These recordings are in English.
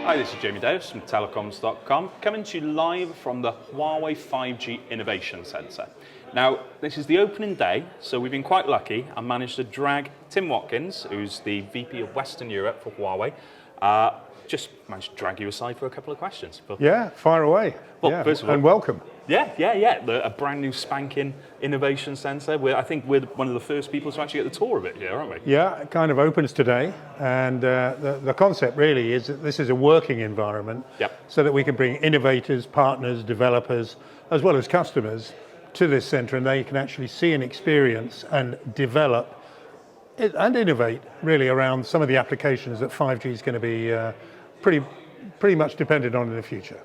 Hi, this is Jamie Davis from Telecoms.com, coming to you live from the Huawei 5G Innovation Centre. Now, this is the opening day, so we've been quite lucky and managed to drag Tim Watkins, who's the VP of Western Europe for Huawei, just managed to drag you aside for a couple of questions. But, yeah, fire away. Well, yeah. First of all, and welcome. Yeah. A brand new spanking innovation centre. I think we're one of the first people to actually get the tour of it here, aren't we? Yeah, it kind of opens today, and the concept really is that this is a working environment, so that we can bring innovators, partners, developers, as well as customers to this centre, and they can actually see and experience and develop and innovate really around some of the applications that 5G is going to be pretty much dependent on in the future.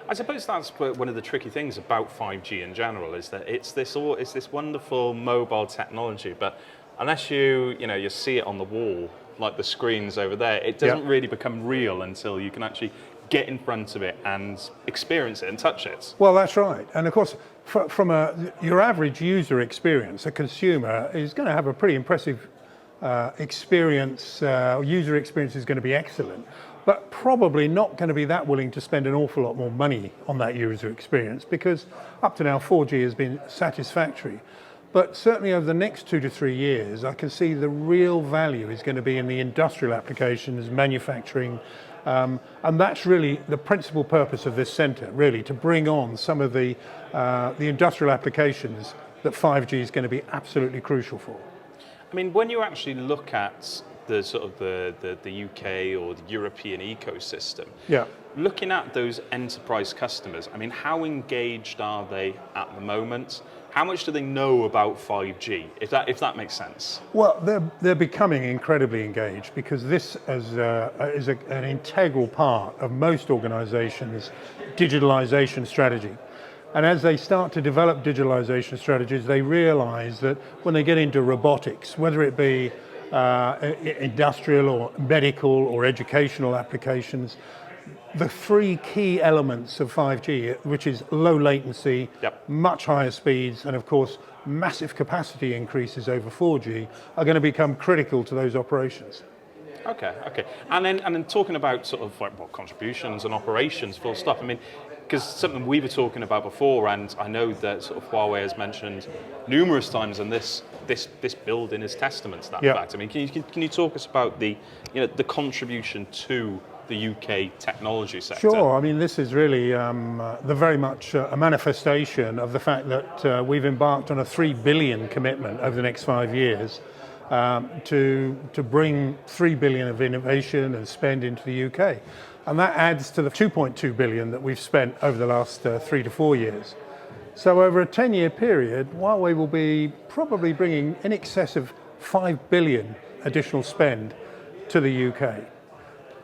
I suppose that's one of the tricky things about 5G in general, is that it's this wonderful mobile technology, but unless you see it on the wall, like the screens over there, it doesn't really become real until you can actually get in front of it and experience it and touch it. Well, that's right. And of course, from your average user experience, a consumer is going to have a pretty impressive experience. User experience is going to be excellent, but probably not going to be that willing to spend an awful lot more money on that user experience, because up to now 4G has been satisfactory. But certainly over the next 2 to 3 years, I can see the real value is going to be in the industrial applications, manufacturing, and that's really the principal purpose of this centre, really, to bring on some of the industrial applications that 5G is going to be absolutely crucial for. I mean, when you actually look at the sort of the UK or the European ecosystem, looking at those enterprise customers, I mean, how engaged are they at the moment? How much do they know about 5G, if that makes sense? Well, they're becoming incredibly engaged, because this is an integral part of most organizations' digitalization strategy. And as they start to develop digitalization strategies, they realize that when they get into robotics, whether it be industrial or medical or educational applications, the three key elements of 5G, which is low latency, much higher speeds, and of course massive capacity increases over 4G, are going to become critical to those operations. Okay. And then talking about sort of like contributions and operations, full stop. I mean, because something we were talking about before, and I know that sort of Huawei has mentioned numerous times, and this building is testament to that fact. I mean, can you talk us about the contribution to the UK technology sector? Sure. I mean, this is really very much a manifestation of the fact that we've embarked on a 3 billion commitment over the next 5 years to bring 3 billion of innovation and spend into the UK. And that adds to the 2.2 billion that we've spent over the last 3 to 4 years. So over a 10-year period, Huawei will be probably bringing in excess of 5 billion additional spend to the UK.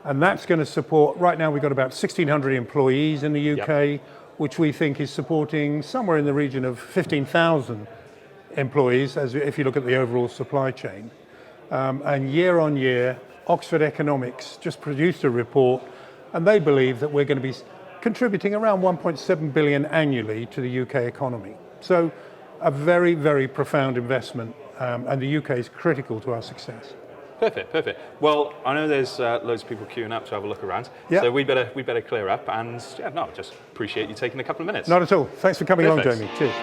And that's going to support, right now we've got about 1,600 employees in the UK, which we think is supporting somewhere in the region of 15,000 employees, if you look at the overall supply chain. And year on year, Oxford Economics just produced a report, and they believe that we're going to be contributing around 1.7 billion annually to the UK economy. So a very, very profound investment, and the UK is critical to our success. Perfect. Well, I know there's loads of people queuing up to have a look around, so we better clear up, and just appreciate you taking a couple of minutes. Not at all. Thanks for coming along, Jamie. Cheers.